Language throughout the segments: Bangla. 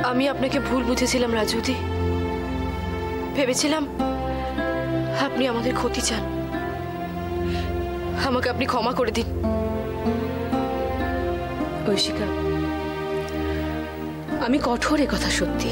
আমি আপনাকে ভুল বুঝেছিলাম রাজুদি। ভেবেছিলাম আপনি আমাদের ক্ষতি চান। আমাকে আপনি ক্ষমা করে দিন। ঐশিকা, আমি কঠোর, এ কথা সত্যি,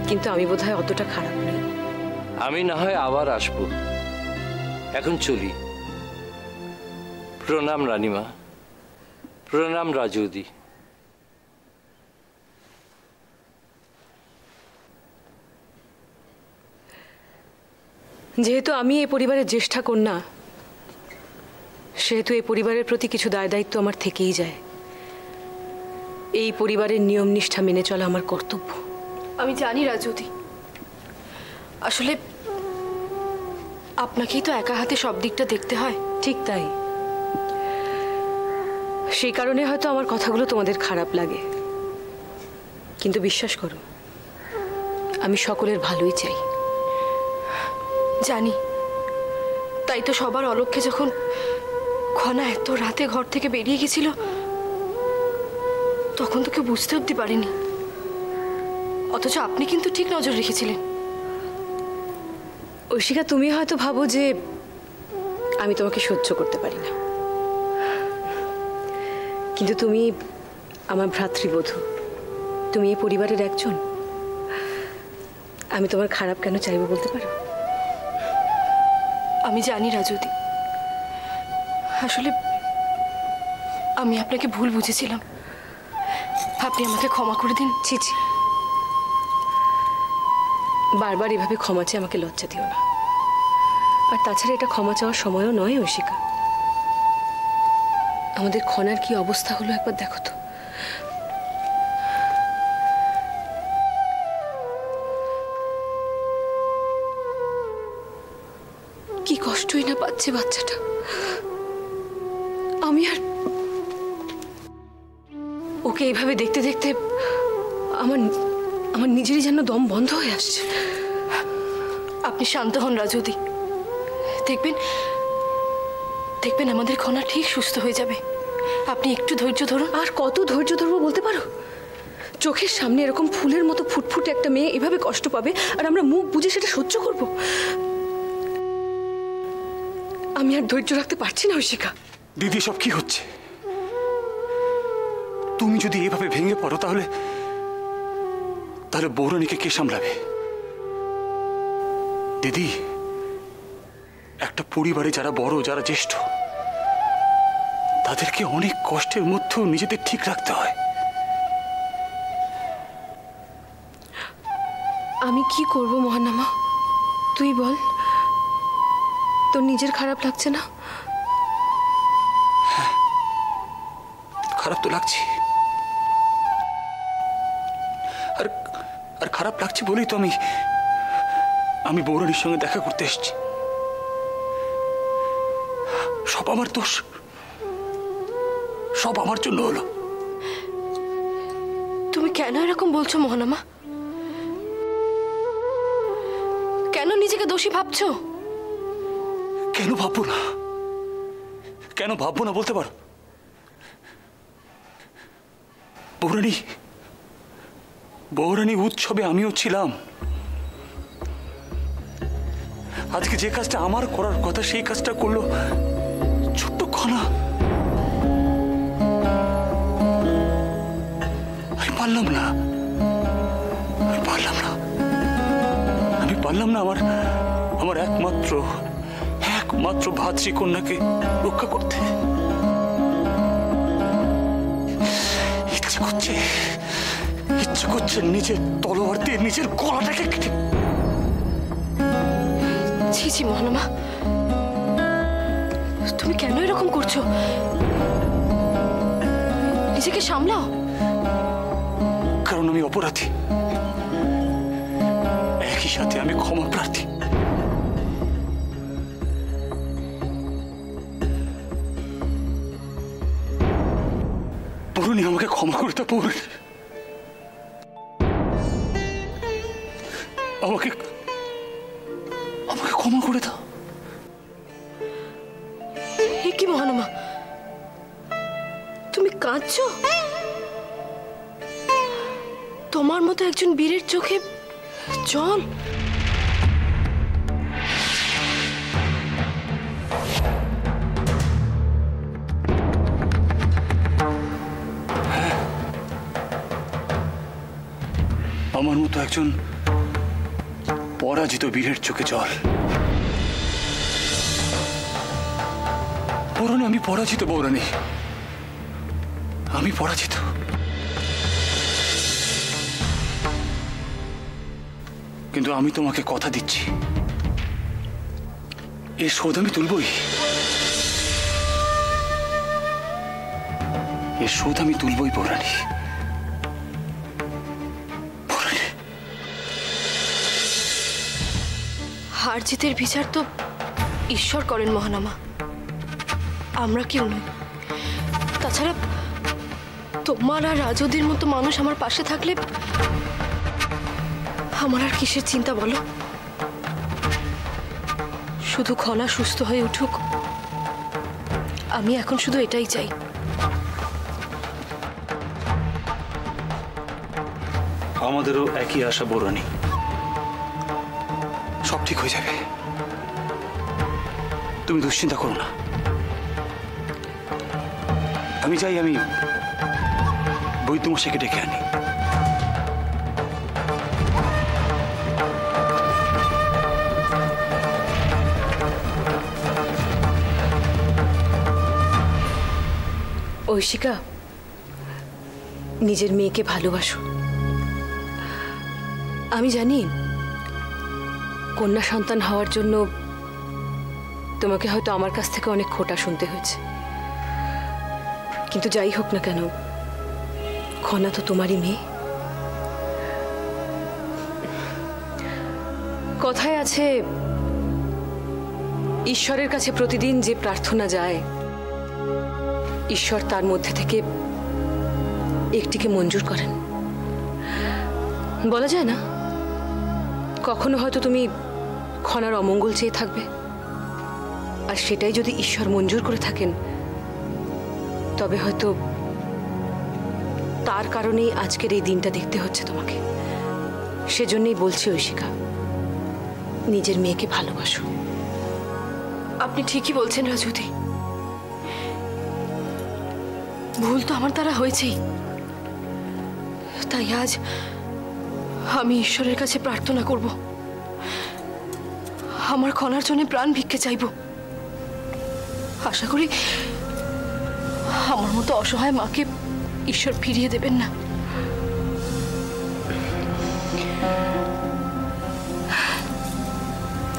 কিন্তু আমি বোধহয় অতটা খারাপ নই। আমি না হয় আবার আসবো, এখন চলি। প্রণাম রানীমা, প্রণাম রাজুদি। যেহেতু আমি এই পরিবারের জ্যেষ্ঠা কন্যা, সেহেতু এই পরিবারের প্রতি কিছু দায় দায়িত্ব আমার থেকেই যায়। এই পরিবারের নিয়ম নিষ্ঠা মেনে চলা আমার কর্তব্য। আমি জানি রাজুদি, আসলে আপনাকেই তো একা হাতে সব দিকটা দেখতে হয়। ঠিক তাই, সেই কারণে হয়তো আমার কথাগুলো তোমাদের খারাপ লাগে, কিন্তু বিশ্বাস করো, আমি সকলের ভালোই চাই। জানি, তাই তো সবার অলক্ষ্যে যখন খনা এত রাতে ঘর থেকে বেরিয়ে গেছিল, তখন তো কেউ বুঝতে অব্দি পারিনি। অথচ আপনি কিন্তু ঠিক নজর রেখেছিলেন। ঐশিকা, তুমি হয়তো ভাবো যে আমি তোমাকে সহ্য করতে পারি না, কিন্তু তুমি আমার ভ্রাতৃবধূ, তুমি এই পরিবারের একজন। আমি তোমার খারাপ কেন চাইবো বলতে পারো? আমি জানি রাজুদি, আসলে আমি আপনাকে ভুল বুঝেছিলাম। আপনি আমাকে ক্ষমা করে দিন। ছি ছি, বারবার এভাবে ক্ষমা চেয়ে আমাকে লজ্জা দিও না। আর তাছাড়া এটা ক্ষমা চাওয়ার সময়ও নয় ঐশিকা। আমাদের খনার কি অবস্থা হলো একবার দেখো তো। কি কষ্টই না পাচ্ছে বাচ্চাটা। আমি আর ওকে এইভাবে দেখতে দেখতে আমার নিজেরই যেন দম বন্ধ হয়ে আসছে। আপনি শান্ত হন রাজুদি, দেখবেন দেখবেন আমাদের খনা ঠিক সুস্থ হয়ে যাবে। আপনি একটু ধৈর্য ধরুন। আর কত ধৈর্য ধরবো বলতে পারো? চোখের সামনে এরকম ফুলের মতো ফুটফুটে একটা মেয়ে এভাবে কষ্ট পাবে, আর আমরা মুখ বুজে সেটা সহ্য করব? আমি আর ধৈর্য রাখতে পারছি না ঐশিকা। দিদি, সব কি হচ্ছে? তুমি যদি এভাবে ভেঙে পড়ো তাহলে বৌরানীকে কে সামলাবে? দিদি, একটা পরিবারে যারা বড়, যারা জ্যেষ্ঠ, তাদেরকে অনেক কষ্টের মধ্যেও নিজেদের ঠিক রাখতে হয়। আমি কি করব মহানামা, তুই বল। তোর নিজের খারাপ লাগছে না? খারাপ তো লাগছে, আর খারাপ লাগছে বলেই তো আমি বৌরানীর সঙ্গে দেখা করতে এসেছি। সব আমার দোষ, সব আমার জন্য হলো। তুমি কেন এরকম বলছো মহানামা? কেন নিজেকে দোষী ভাবছো? কেন ভাববো না? কেন ভাববো না বলতে পারো? বৌরানী উৎসবে আমিও ছিলাম। আজকে যে কাজটা আমার করার কথা সেই কাজটা করলো ছোট্ট খনা। আমি পারলাম না আমার একমাত্র ভাতৃ কন্যাকে রক্ষা করতে। ইচ্ছে করছে নিজের তলোয়ার দিয়ে নিজের গলাটাকে কেটে। ছি ছি মহানামা, তুমি কেন এরকম করছো? নিজেকে সামলাও। কারণ আমি অপরাধী, একই সাথে আমি ক্ষমা প্রার্থী। বরুণী, আমাকে ক্ষমা করে দাও। বরুণী, আমাকে ক্ষমা করে দাও। কি মহানামা, তুমি কাঁদছো? তোমার মতো একজন বীরের চোখে জল? আমার মতো একজন পরাজিত বীরের চোখে জল। বৌরানী, আমি পরাজিত। বৌরানী, আমি পরাজিত। কিন্তু আমি তোমাকে কথা দিচ্ছি, এই শোধ আমি তুলবই। এই শোধ আমি তুলবই বৌরানী। হার জিতের বিচার তো ঈশ্বর করেন মহানামা, আমরা কেউ নই। তাছাড়া তোমার আর রাজুদির মতো মানুষ আমার পাশে থাকলে আমার আর কিসের চিন্তা বলো? শুধু খনা সুস্থ হয়ে উঠুক, আমি এখন শুধু এটাই চাই। আমাদেরও একই আশা বৌরানী, সব ঠিক হয়ে যাবে। তুমি দুশ্চিন্তা করো না। আমি চাই আমি বৈদ্যমশাইকে ডেকে আনি। ঐশিকা, নিজের মেয়েকে ভালোবাসো। আমি জানি কন্যা সন্তান হওয়ার জন্য তোমাকে হয়তো আমার কাছ থেকে অনেক খোঁটা শুনতে হয়েছে, কিন্তু যাই হোক না কেন, খনা তো তোমারই মেয়ে। কথায় আছে, ঈশ্বরের কাছে প্রতিদিন যে প্রার্থনা যায়, ঈশ্বর তার মধ্যে থেকে একটিকে মঞ্জুর করেন। বলা যায় না, কখনো হয়তো তুমি খনার অমঙ্গল চেয়ে থাকবে, আর সেটাই যদি ঈশ্বর মঞ্জুর করে থাকেন, তবে হয়তো তার কারণেই আজকের এই দিনটা দেখতে হচ্ছে তোমাকে। সেজন্যই বলছি ঐশিকা, নিজের মেয়েকে ভালোবাসো। আপনি ঠিকই বলছেন রাজুদি, ভুল তো আমার দ্বারা হয়েছেই। তাই আজ আমি ঈশ্বরের কাছে প্রার্থনা করব, আমার খনার জন্য প্রাণ ভিক্ষে চাইব। আশা করি আমার মতো অসহায় মাকে ঈশ্বর ফিরিয়ে দেবেন না।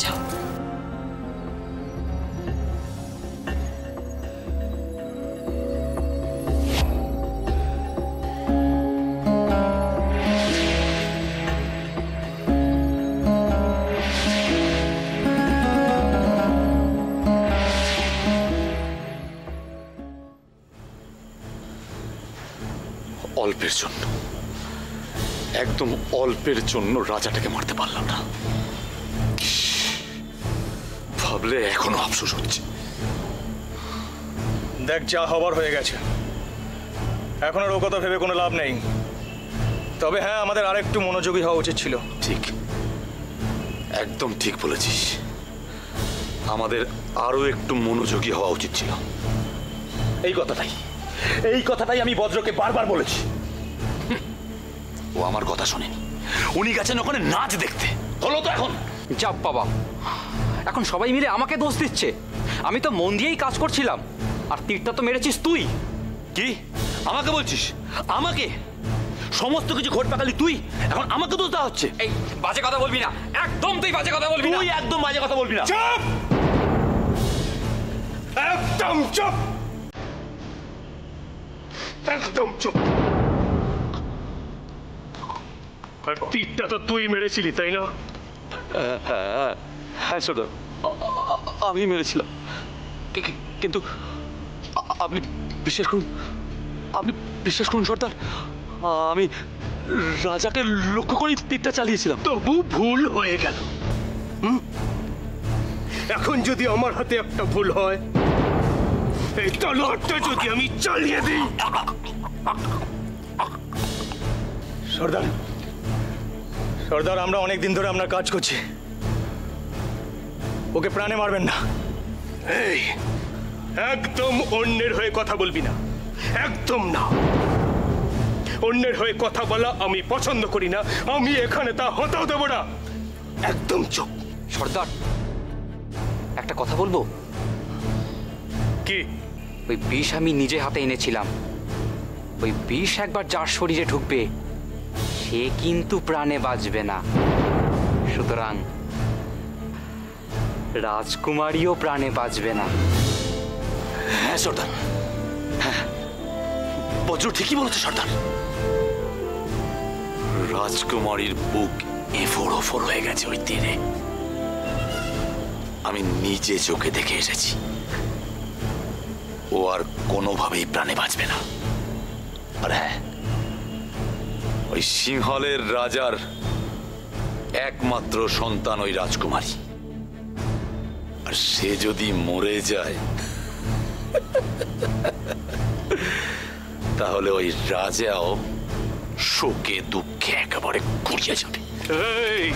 যাও। অল্পের জন্য, একদম অল্পের জন্য রাজাটাকে মারতে পারলাম না। ভাবলে এখনো আফসোস হচ্ছে। দেখ, যা হবার হয়ে গেছে, এখন আর ও কথা ভেবে কোনো লাভ নেই। তবে হ্যাঁ, আমাদের আরেকটু মনোযোগী হওয়া উচিত ছিল। ঠিক, একদম ঠিক বলেছিস। আমাদের আরো একটু মনোযোগী হওয়া উচিত ছিল। এই কথাটাই আমি বজ্রকে বারবার বলেছি। ও আমার কথা শোনেনি। উনি গেছেন ওখানে নাচ দেখতে। হলো তো এখন? যাও বাবা, এখন সবাই মিলে আমাকে দোষ দিচ্ছে। আমি তো মন দিয়েই কাজ করছিলাম, আর তীরটা তো মেরেছিস তুই। কি আমাকে বলছিস? আমাকে? সমস্ত কিছু ঘট পাকালি তুই, এখন আমাকে দোষ দেওয়া হচ্ছে? এই বাজে কথা বলবি না, একদম তুই বাজে কথা বলবি না। তুই একদম বাজে কথা বলবি না। চুপ! একদম চুপ! একদম চুপ! আর তীরটা তো তুই মেরেছিলি, তাই না? হ্যাঁ সর্দার, আমি মেরেছিলাম। কিন্তু আপনি বিশ্বাস করুন সর্দার, আমি রাজাকে লক্ষ্য করেই তীরটা চালিয়েছিলাম। তবু ভুল হয়ে গেল। এখন যদি আমার হাতে একটা ভুল হয়, এই তলোয়ারটা যদি আমি চালিয়ে দিই। সর্দার, সর্দার, আমরা অনেক দিন ধরে আপনার কাজ করছি। ওকে প্রাণে মারবেন না। এই, একদম অন্যের হয়ে কথা বলবি না, একদম না। অন্যের হয়ে কথা বলা আমি পছন্দ করি না, আমি এখানে তা হতেও দেব না। একদম চুপ। সর্দার, একটা কথা বলবো? কি? ওই বিষ আমি নিজে হাতে এনেছিলাম। ওই বিষ একবার যার শরীরে ঢুকবে সে কিন্তু প্রাণে বাঁচবে না। সুতরাং রাজকুমারীও প্রাণে বাঁচবে না। হ্যাঁ সর্দার, হ্যাঁ, বজ্র ঠিকই বলেছে সর্দার। রাজকুমারীর বুক এফোড় ওফোড় হয়ে গেছে ওই তীরে। আমি নিজে চোখে দেখে এসেছি। ও আর কোনোভাবেই প্রাণে বাঁচবে না। আর হ্যাঁ, ওই সিংহলের রাজার একমাত্র সন্তান ওই রাজকুমারী, আর সে যদি মরে যায় তাহলে ওই রাজাও শোকে দুঃখে একেবারে গুড়িয়ে যাবে। এই,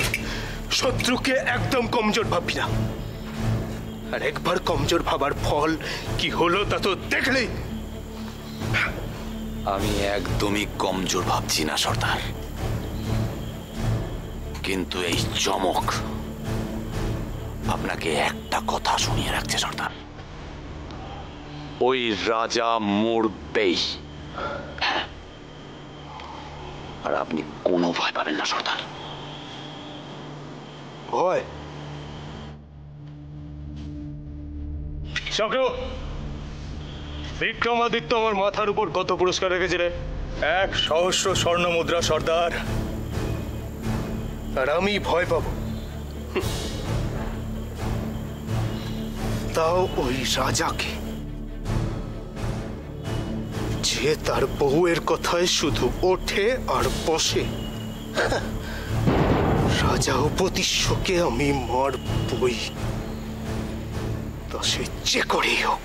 শত্রুকে একদম কমজোর ভাববি না। আর একবার কমজোর ভাবার ফল কি হলো তা তো দেখলেই। আমি একদমই কমজোর ভাবছি না সর্দার, কিন্তু এই চমক আপনাকে একটা কথা শুনিয়ে রাখছে সর্দার। ওই রাজা মরবেই, আর আপনি কোনো ভয় পাবেন না সর্দার। ভয়? চক্র, বিক্রমাদিত্য আমার মাথার উপর কত পুরস্কার রেখেছিলে? 1 সহস্র স্বর্ণ মুদ্রা সর্দার। আর আমি ভয় পাবো? তাও ওই রাজাকে, যে তার বউয়ের কথায় শুধু ওঠে আর বসে। রাজা উপতিষ্যকে আমি মারবই, তা সে যে করেই হোক।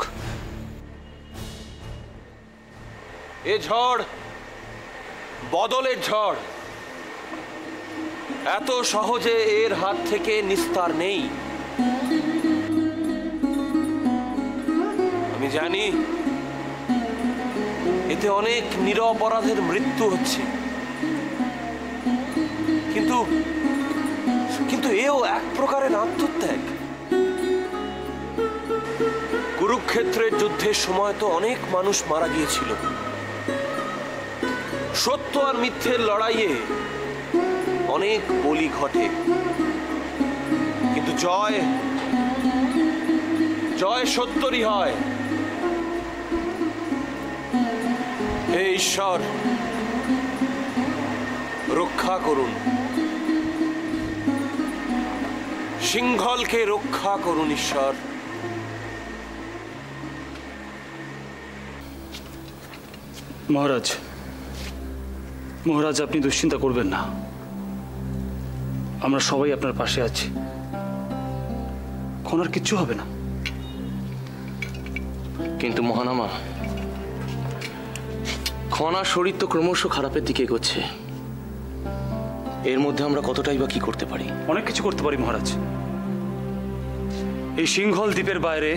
এ ঝড় বদলের ঝড়, এত সহজে এর হাত থেকে নিস্তার নেই। আমি জানি এতে অনেক নিরপরাধের মৃত্যু হচ্ছে, কিন্তু কিন্তু এও এক প্রকারের আত্মত্যাগ। কুরুক্ষেত্রের যুদ্ধের সময় তো অনেক মানুষ মারা গিয়েছিল। সত্য আর মিথ্যের লড়াইয়ে অনেক বলি ঘটে, কিন্তু জয় জয় সত্যরই হয়। হে ঈশ্বর, রক্ষা করুন, সিংহলকে রক্ষা করুন ঈশ্বর। মহারাজ, মহারাজ, আপনি দুশ্চিন্তা করবেন না। আমরা সবাই আপনার পাশে আছি। খনার কিচ্ছু হবে না। কিন্তু মহানামা, খনার শরীর তো ক্রমশ খারাপের দিকে এগোচ্ছে। এর মধ্যে আমরা কতটাই বা কি করতে পারি? অনেক কিছু করতে পারি মহারাজ। এই সিংহল দ্বীপের বাইরে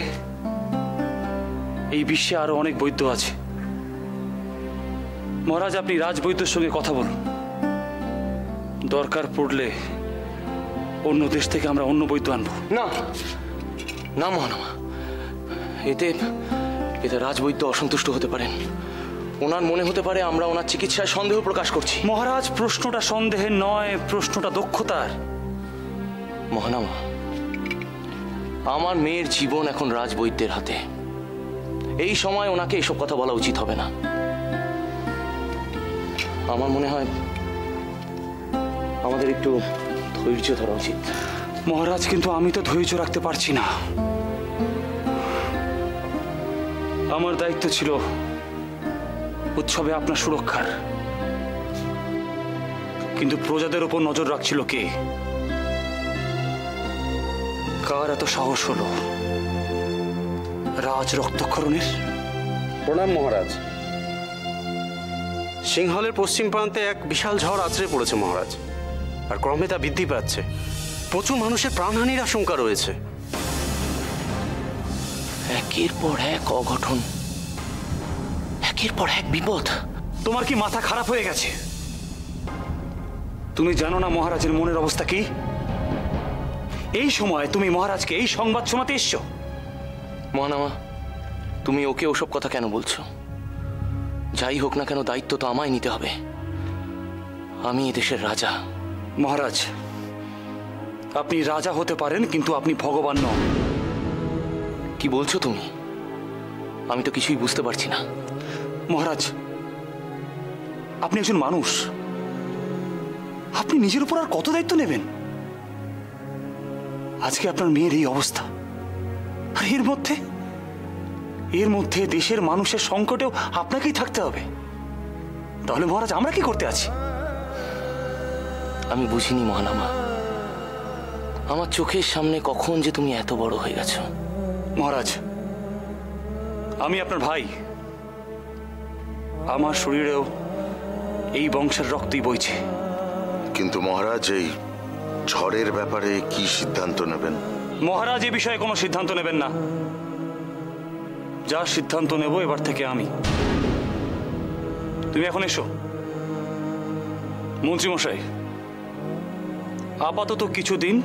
এই বিশ্বে আরো অনেক বৈদ্য আছে। মহারাজ, আপনি রাজবৈদ্যের সঙ্গে কথা বলুন। দরকার পড়লে অন্য দেশ থেকে আমরা অন্য বৈদ্য আনবো। না না মহানামা, এতে এতে রাজবৈদ্য অসন্তুষ্ট হতে পারেন। ওনার মনে হতে পারে আমরা ওনার চিকিৎসায় সন্দেহ প্রকাশ করছি। মহারাজ, প্রশ্নটা সন্দেহের নয়, প্রশ্নটা দক্ষতার। মহানামা, আমার মেয়ের জীবন এখন রাজবৈদ্যের হাতে। এই সময় ওনাকে এসব কথা বলা উচিত হবে না। আমার মনে হয় আমাদের একটু ধৈর্য ধরা উচিত। মহারাজ, কিন্তু আমি তো ধৈর্য রাখতে পারছি না। আমার দায়িত্ব ছিল উৎসবে আপনার সুরক্ষার, কিন্তু প্রজাদের উপর নজর রাখছিল কে? কার এত সাহস হলো রাজ রক্তক্ষরণের? প্রণাম মহারাজ। সিংহলের পশ্চিম প্রান্তে এক বিশাল ঝড় আছড়ে পড়েছে মহারাজ, আর ক্রমে তা বৃদ্ধি পাচ্ছে। প্রচুর মানুষের প্রাণহানির আশঙ্কা রয়েছে। একের পর এক অঘটন, একের পর এক বিপদ। তোমার কি মাথা খারাপ হয়ে গেছে? তুমি জানো না মহারাজের মনের অবস্থা কি? এই সময় তুমি মহারাজকে এই সংবাদ শোনাতে এসছো? মহানামা, তুমি ওকে ওসব কথা কেন বলছো? যাই হোক না কেন দায়িত্ব তো আমায় নিতে হবে। আমি এদেশের রাজা। মহারাজ, আপনি রাজা হতে পারেন, কিন্তু আপনি ভগবান নন। কি বলছো তুমি? আমি তো কিছুই বুঝতে পারছি না। মহারাজ, আপনি একজন মানুষ, আপনি নিজের উপর আর কত দায়িত্ব নেবেন? আজকে আপনার মেয়ের এই অবস্থা, আর এর মধ্যে দেশের মানুষের সংকটেও আপনাকেই থাকতে হবে। তাহলে মহারাজ আমরা কি করতে আছি? আমি বুঝিনি মহানামা, আমার চোখের সামনে কখন যে তুমি এত বড় হয়ে গেছো। মহারাজ, আমি আপনার ভাই, আমার শরীরেও এই বংশের রক্তই বইছে। কিন্তু মহারাজ, এই ঝড়ের ব্যাপারে কি সিদ্ধান্ত নেবেন? মহারাজ এ বিষয়ে কোনো সিদ্ধান্ত নেবেন না। যা সিদ্ধান্ত নেব এবার থেকে আমি। তুমি এখন এসো। মন্ত্রীমশাই, আপাতত কিছুদিন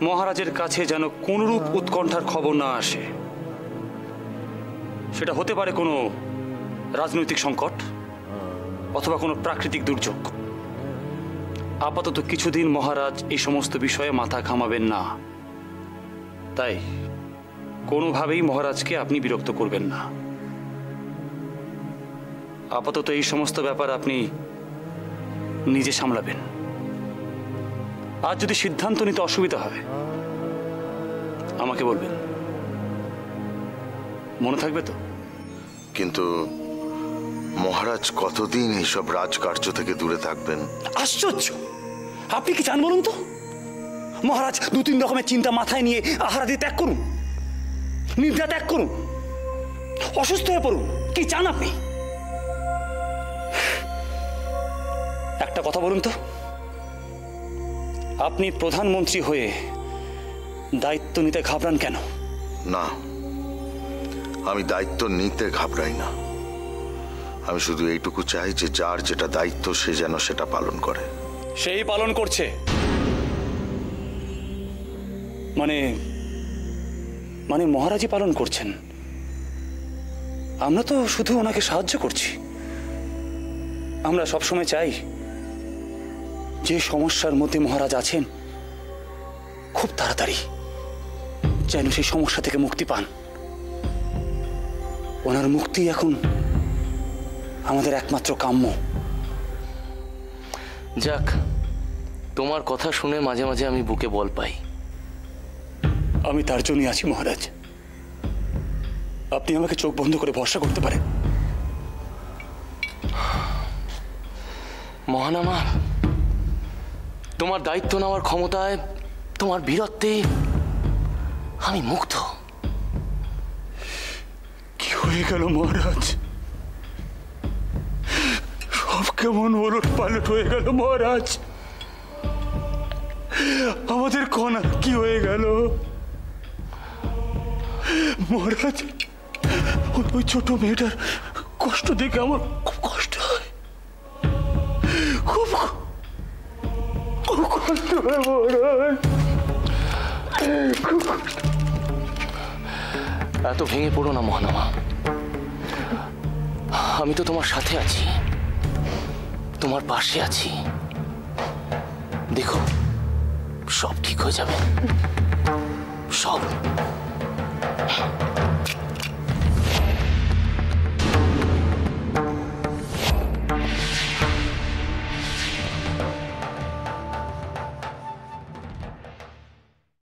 মহারাজের কাছে যেন কোনরূপ উৎকণ্ঠার খবর না আসে। সেটা হতে পারে কোনো রাজনৈতিক সংকট অথবা কোনো প্রাকৃতিক দুর্যোগ। আপাতত কিছুদিন মহারাজ এই সমস্ত বিষয়ে মাথা ঘামাবেন না। তাই কোনোভাবেই মহারাজকে আপনি বিরক্ত করবেন না। আপাতত এই সমস্ত ব্যাপার আপনি নিজে সামলাবেন। আর যদি সিদ্ধান্ত নিতে অসুবিধা হয় আমাকে বলবেন, মনে থাকবে তো? কিন্তু মহারাজ কতদিন এইসব রাজকার্য থেকে দূরে থাকবেন? আশ্চর্য! আপনি কি চান বলুন তো? মহারাজ 2-3 রকমের চিন্তা মাথায় নিয়ে আহারাদি ত্যাগ করুন, নিদ্রা ত্যাগ করুন, অসুস্থ হয়ে পড়ুন। কি চান আপনি? একটা কথা বলুন তো, আপনি প্রধানমন্ত্রী হয়ে দায়িত্ব নিতে ঘাবড়ান কেন? না, আমি দায়িত্ব নিতে ঘাবড়াই না। আমি শুধু এইটুকু চাই যে যার যেটা দায়িত্ব সে যেন সেটা পালন করে। সেই পালন করছে। মানে মহারাজই পালন করছেন, আমরা তো শুধু ওনাকে সাহায্য করছি। আমরা সবসময় চাই যে সমস্যার মধ্যে মহারাজ আছেন খুব তাড়াতাড়ি যেন সেই সমস্যা থেকে মুক্তি পান। ওনার মুক্তি এখন আমাদের একমাত্র কাম্য। যাক, তোমার কথা শুনে মাঝে মাঝে আমি বুকে বল পাই। আমি তার জন্যই আছি মহারাজ। আপনি আমাকে চোখ বন্ধ করে ভরসা করতে পারেন। মহানামা, তোমার দায়িত্ব নেওয়ার ক্ষমতায়, তোমার বীরত্বে আমি মুগ্ধ। কি হয়ে গেল মহারাজ? সব কেমন ওলট পালট হয়ে গেল মহারাজ। আমাদের কণা কি হয়ে গেল মহারাজ? ওই ছোট মেয়েটার কষ্ট দেখে আমার খুব কষ্ট হয়, খুব কষ্ট হয় মহারাজ। এত ভেঙে পড়ো না মহানামা, আমি তো তোমার সাথে আছি, তোমার পাশে আছি। দেখো, সব ঠিক হয়ে যাবে, সব।